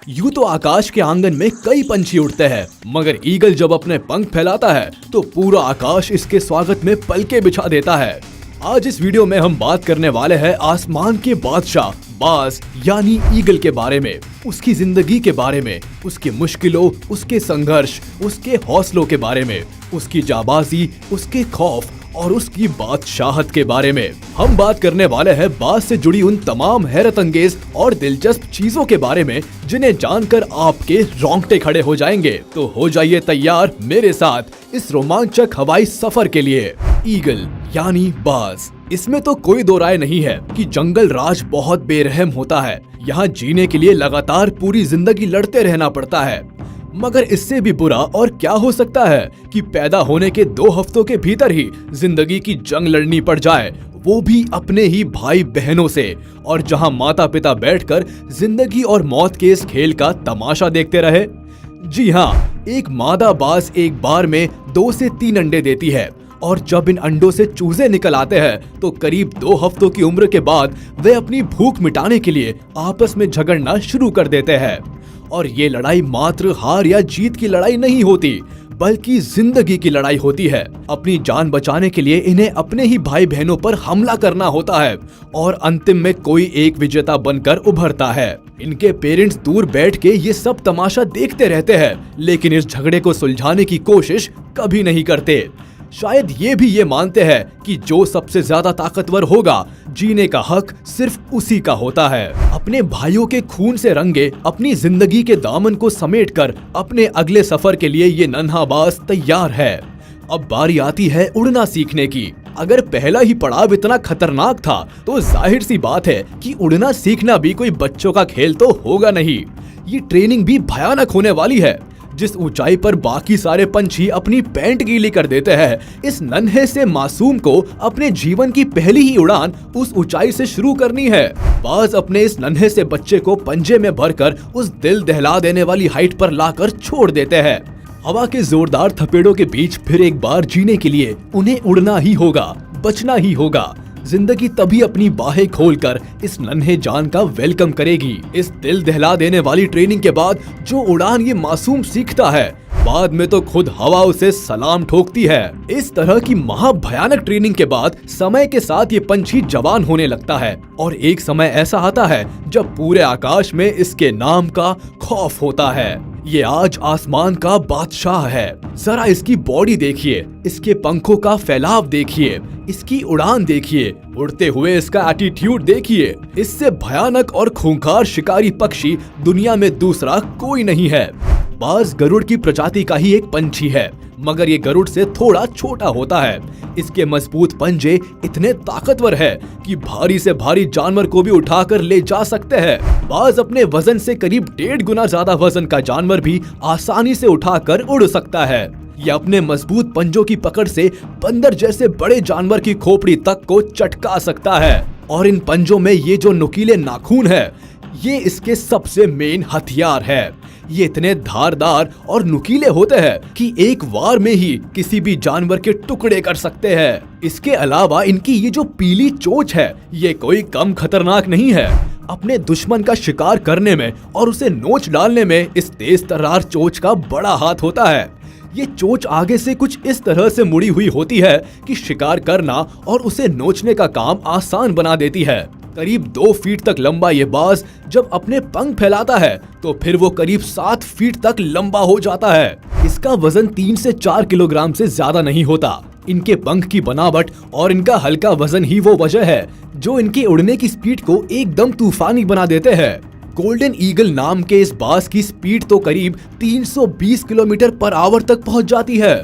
यूं तो आकाश के आंगन में कई पंछी उड़ते हैं, मगर ईगल जब अपने पंख फैलाता है तो पूरा आकाश इसके स्वागत में पलके बिछा देता है। आज इस वीडियो में हम बात करने वाले हैं आसमान के बादशाह बाज यानी ईगल के बारे में, उसकी जिंदगी के बारे में, उसकी मुश्किलों, उसके संघर्ष, उसके हौसलों के बारे में, उसकी जाबाजी, उसके खौफ और उसकी बादशाहत के बारे में। हम बात करने वाले हैं बाज से जुड़ी उन तमाम हैरत अंगेज और दिलचस्प चीजों के बारे में जिन्हें जानकर आपके रोंगटे खड़े हो जाएंगे। तो हो जाइए तैयार मेरे साथ इस रोमांचक हवाई सफर के लिए। ईगल यानी बाज। इसमें तो कोई दो राय नहीं है कि जंगल राज बहुत बेरहम होता है। यहाँ जीने के लिए लगातार पूरी जिंदगी लड़ते रहना पड़ता है। मगर इससे भी बुरा और क्या हो सकता है कि पैदा होने के 2 हफ्तों के भीतर ही जिंदगी की जंग लड़नी पड़ जाए, वो भी अपने ही भाई बहनों से, और जहां माता पिता बैठकर जिंदगी और मौत के इस खेल का तमाशा देखते रहे। जी हाँ, एक मादा बाज एक बार में 2 से 3 अंडे देती है, और जब इन अंडों से चूजे निकल आते हैं तो करीब 2 हफ्तों की उम्र के बाद वे अपनी भूख मिटाने के लिए आपस में झगड़ना शुरू कर देते हैं। और ये लड़ाई मात्र हार या जीत की लड़ाई नहीं होती, बल्कि जिंदगी की लड़ाई होती है। अपनी जान बचाने के लिए इन्हें अपने ही भाई बहनों पर हमला करना होता है और अंतिम में कोई एक विजेता बनकर उभरता है। इनके पेरेंट्स दूर बैठ के ये सब तमाशा देखते रहते हैं, लेकिन इस झगड़े को सुलझाने की कोशिश कभी नहीं करते। शायद ये भी ये मानते हैं कि जो सबसे ज्यादा ताकतवर होगा, जीने का हक सिर्फ उसी का होता है। अपने भाइयों के खून से रंगे अपनी जिंदगी के दामन को समेटकर अपने अगले सफर के लिए ये नन्हा बाज तैयार है। अब बारी आती है उड़ना सीखने की। अगर पहला ही पड़ाव इतना खतरनाक था तो जाहिर सी बात है कि उड़ना सीखना भी कोई बच्चों का खेल तो होगा नहीं। ये ट्रेनिंग भी भयानक होने वाली है। जिस ऊंचाई पर बाकी सारे पंछी अपनी पैंट गीली कर देते हैं, इस नन्हे से मासूम को अपने जीवन की पहली ही उड़ान उस ऊंचाई से शुरू करनी है। बाज अपने इस नन्हे से बच्चे को पंजे में भरकर उस दिल दहला देने वाली हाइट पर लाकर छोड़ देते हैं। हवा के जोरदार थपेड़ों के बीच फिर एक बार जीने के लिए उन्हें उड़ना ही होगा, बचना ही होगा। जिंदगी तभी अपनी बाहें खोलकर इस नन्हे जान का वेलकम करेगी। इस दिल दहला देने वाली ट्रेनिंग के बाद जो उड़ान ये मासूम सीखता है, बाद में तो खुद हवा उसे सलाम ठोकती है। इस तरह की महाभयानक ट्रेनिंग के बाद समय के साथ ये पंछी जवान होने लगता है, और एक समय ऐसा आता है जब पूरे आकाश में इसके नाम का खौफ होता है। ये आज आसमान का बादशाह है। जरा इसकी बॉडी देखिए, इसके पंखों का फैलाव देखिए, इसकी उड़ान देखिए, उड़ते हुए इसका एटीट्यूड देखिए। इससे भयानक और खूंखार शिकारी पक्षी दुनिया में दूसरा कोई नहीं है। बाज गरुड़ की प्रजाति का ही एक पंछी है, मगर ये गरुड़ से थोड़ा छोटा होता है। इसके मजबूत पंजे इतने ताकतवर है कि भारी से भारी जानवर को भी उठाकर ले जा सकते हैं। बाज अपने वजन से करीब 1.5 गुना ज्यादा वजन का जानवर भी आसानी से उठाकर उड़ सकता है। ये अपने मजबूत पंजों की पकड़ से बंदर जैसे बड़े जानवर की खोपड़ी तक को चटका सकता है, और इन पंजों में ये जो नुकीले नाखून है, ये इसके सबसे मेन हथियार है। ये इतने धारदार और नुकीले होते हैं कि एक वार में ही किसी भी जानवर के टुकड़े कर सकते हैं। इसके अलावा इनकी ये जो पीली चोंच है, ये कोई कम खतरनाक नहीं है। अपने दुश्मन का शिकार करने में और उसे नोच डालने में इस तेज तर्रार चोंच का बड़ा हाथ होता है। ये चोंच आगे से कुछ इस तरह से मुड़ी हुई होती है कि शिकार करना और उसे नोचने का काम आसान बना देती है। करीब 2 फीट तक लंबा ये बाज जब अपने पंख फैलाता है तो फिर वो करीब 7 फीट तक लंबा हो जाता है। इसका वजन 3 से 4 किलोग्राम से ज्यादा नहीं होता। इनके पंख की बनावट और इनका हल्का वजन ही वो वजह है जो इनके उड़ने की स्पीड को एकदम तूफानी बना देते हैं। गोल्डन ईगल नाम के इस बाज की स्पीड तो करीब 320 किलोमीटर पर आवर तक पहुंच जाती है।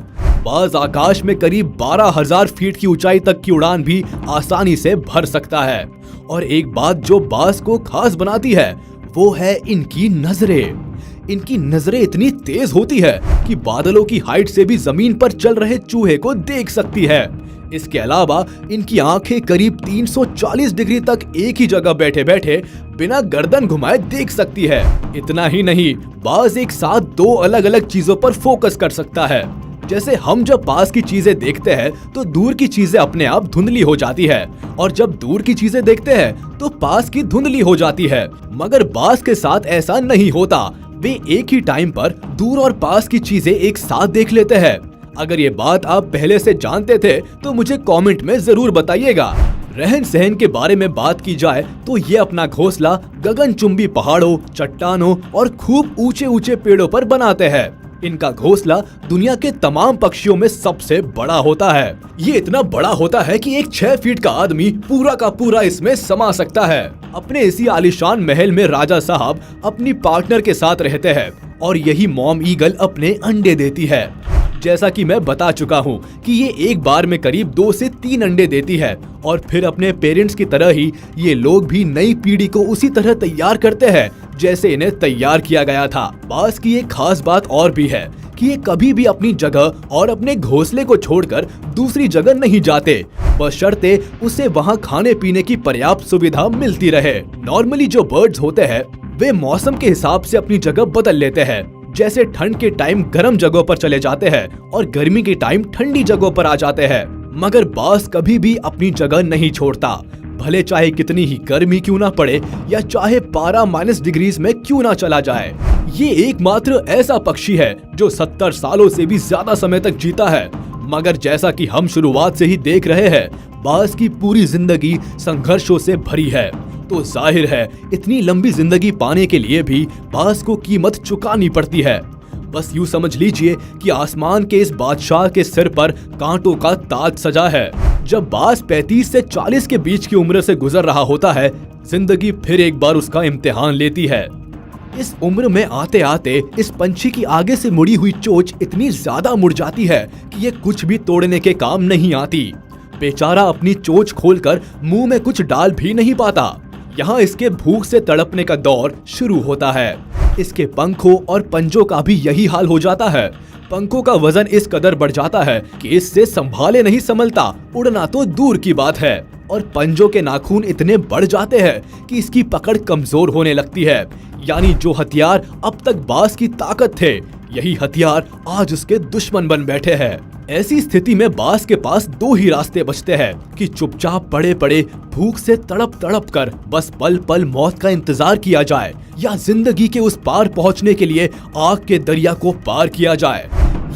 बाज आकाश में करीब 12,000 फीट की ऊंचाई तक की उड़ान भी आसानी से भर सकता है। और एक बात जो बाज को खास बनाती है, वो है इनकी नजरें। इनकी नजरें इतनी तेज होती है कि बादलों की हाइट से भी जमीन पर चल रहे चूहे को देख सकती है। इसके अलावा इनकी आंखें करीब 340 डिग्री तक एक ही जगह बैठे बैठे बिना गर्दन घुमाए देख सकती है। इतना ही नहीं, बाज एक साथ 2 अलग अलग चीजों पर फोकस कर सकता है। जैसे हम जब पास की चीजें देखते हैं तो दूर की चीजें अपने आप धुंधली हो जाती है, और जब दूर की चीजें देखते हैं तो पास की धुंधली हो जाती है। मगर बाज के साथ ऐसा नहीं होता, वे एक ही टाइम पर दूर और पास की चीजें एक साथ देख लेते हैं। अगर ये बात आप पहले से जानते थे तो मुझे कमेंट में जरूर बताइएगा। रहन सहन के बारे में बात की जाए तो ये अपना घोंसला गगनचुंबी पहाड़ों, चट्टानों और खूब ऊंचे ऊंचे पेड़ों पर बनाते हैं। इनका घोंसला दुनिया के तमाम पक्षियों में सबसे बड़ा होता है। ये इतना बड़ा होता है कि एक 6 फीट का आदमी पूरा का पूरा इसमें समा सकता है। अपने इसी आलीशान महल में राजा साहब अपनी पार्टनर के साथ रहते हैं और यही मॉम ईगल अपने अंडे देती है। जैसा कि मैं बता चुका हूँ कि ये एक बार में करीब 2 से 3 अंडे देती है, और फिर अपने पेरेंट्स की तरह ही ये लोग भी नई पीढ़ी को उसी तरह तैयार करते हैं जैसे इन्हें तैयार किया गया था। बाज की एक खास बात और भी है कि ये कभी भी अपनी जगह और अपने घोंसले को छोड़कर दूसरी जगह नहीं जाते, बशर्ते उसे वहाँ खाने पीने की पर्याप्त सुविधा मिलती रहे। नॉर्मली जो बर्ड्स होते हैं वे मौसम के हिसाब से अपनी जगह बदल लेते हैं, जैसे ठंड के टाइम गर्म जगहों पर चले जाते हैं और गर्मी के टाइम ठंडी जगहों पर आ जाते हैं। मगर बाज कभी भी अपनी जगह नहीं छोड़ता, भले चाहे कितनी ही गर्मी क्यों ना पड़े या चाहे पारा -डिग्रीज में क्यों ना चला जाए। ये एकमात्र ऐसा पक्षी है जो 70 सालों से भी ज्यादा समय तक जीता है। मगर जैसा कि हम शुरुआत से ही देख रहे हैं, बाज की पूरी जिंदगी संघर्षों से भरी है, तो जाहिर है इतनी लंबी जिंदगी पाने के लिए भी बाज को कीमत चुकानी पड़ती है। बस यूं समझ लीजिए कि आसमान के इस बादशाह के सिर पर कांटों का ताज सजा है। जब बाज 35 से 40 के बीच की उम्र से गुजर रहा होता है, जिंदगी फिर एक बार उसका इम्तिहान लेती है। इस उम्र में आते आते इस पंछी की आगे से मुड़ी हुई चोंच इतनी ज्यादा मुड़ जाती है कि ये कुछ भी तोड़ने के काम नहीं आती। बेचारा अपनी चोंच खोलकर मुंह में कुछ डाल भी नहीं पाता। यहाँ इसके भूख से तड़पने का दौर शुरू होता है। इसके पंखों और पंजों का भी यही हाल हो जाता है। पंखों का वजन इस कदर बढ़ जाता है कि इससे संभाले नहीं संभलता, उड़ना तो दूर की बात है। और पंजों के नाखून इतने बढ़ जाते हैं कि इसकी पकड़ कमजोर होने लगती है। यानी जो हथियार अब तक बाज की ताकत थे, यही हथियार आज उसके दुश्मन बन बैठे हैं। ऐसी स्थिति में बाज के पास 2 ही रास्ते बचते हैं कि चुपचाप पड़े पड़े भूख से तड़प तड़प कर बस पल पल मौत का इंतजार किया जाए, या जिंदगी के उस पार पहुंचने के लिए आग के दरिया को पार किया जाए।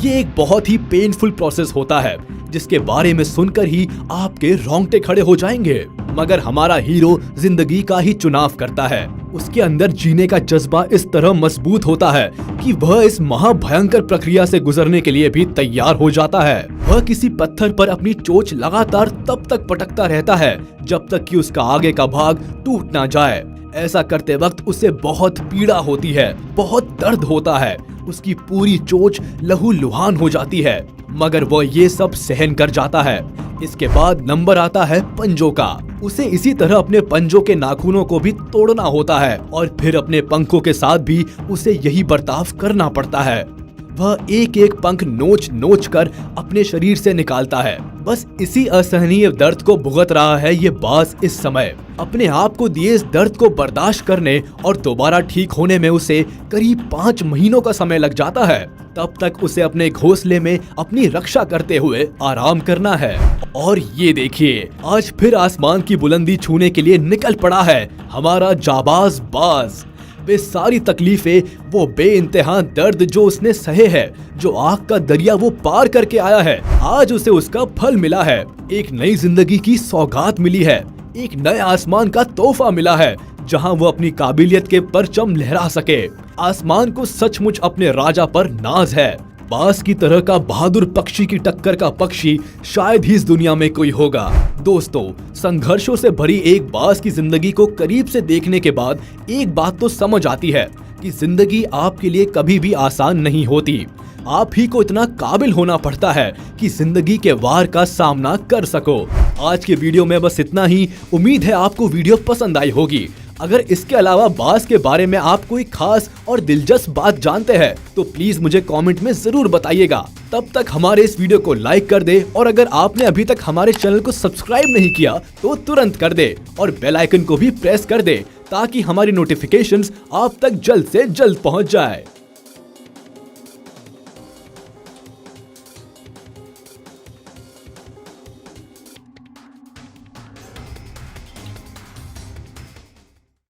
ये एक बहुत ही पेनफुल प्रोसेस होता है जिसके बारे में सुनकर ही आपके रोंगटे खड़े हो जाएंगे। मगर हमारा हीरो जिंदगी का ही चुनाव करता है। उसके अंदर जीने का जज्बा इस तरह मजबूत होता है कि वह इस महाभयंकर प्रक्रिया से गुजरने के लिए भी तैयार हो जाता है। वह किसी पत्थर पर अपनी चोंच लगातार तब तक पटकता रहता है जब तक कि उसका आगे का भाग टूट ना जाए। ऐसा करते वक्त उसे बहुत पीड़ा होती है, बहुत दर्द होता है, उसकी पूरी चोंच लहूलुहान हो जाती है, मगर वह ये सब सहन कर जाता है। इसके बाद नंबर आता है पंजों का। उसे इसी तरह अपने पंजों के नाखूनों को भी तोड़ना होता है और फिर अपने पंखों के साथ भी उसे यही बर्ताव करना पड़ता है। वह एक एक पंख नोच नोच कर अपने शरीर से निकालता है। बस इसी असहनीय दर्द को भुगत रहा है ये बाज इस समय। अपने आप को दिए इस दर्द को बर्दाश्त करने और दोबारा ठीक होने में उसे करीब 5 महीनों का समय लग जाता है। तब तक उसे अपने घोंसले में अपनी रक्षा करते हुए आराम करना है। और ये देखिए, आज फिर आसमान की बुलंदी छूने के लिए निकल पड़ा है हमारा जाबाज बाज। वे सारी तकलीफें, वो बेइंतहा दर्द जो उसने सहे है, जो आग का दरिया वो पार करके आया है, आज उसे उसका फल मिला है। एक नई जिंदगी की सौगात मिली है, एक नए आसमान का तोहफा मिला है जहां वो अपनी काबिलियत के परचम लहरा सके। आसमान को सचमुच अपने राजा पर नाज है। बाज की तरह का बहादुर पक्षी की टक्कर का पक्षी शायद ही इस दुनिया में कोई होगा। दोस्तों, संघर्षों से भरी एक बाज की जिंदगी को करीब से देखने के बाद एक बात तो समझ आती है कि जिंदगी आपके लिए कभी भी आसान नहीं होती। आप ही को इतना काबिल होना पड़ता है कि जिंदगी के वार का सामना कर सको। आज के वीडियो में बस इतना ही। उम्मीद है आपको वीडियो पसंद आई होगी। अगर इसके अलावा बाज के बारे में आप कोई खास और दिलचस्प बात जानते हैं तो प्लीज मुझे कमेंट में जरूर बताइएगा। तब तक हमारे इस वीडियो को लाइक कर दे और अगर आपने अभी तक हमारे चैनल को सब्सक्राइब नहीं किया तो तुरंत कर दे और बेल आइकन को भी प्रेस कर दे ताकि हमारी नोटिफिकेशंस आप तक जल्द से जल्द पहुंच जाए।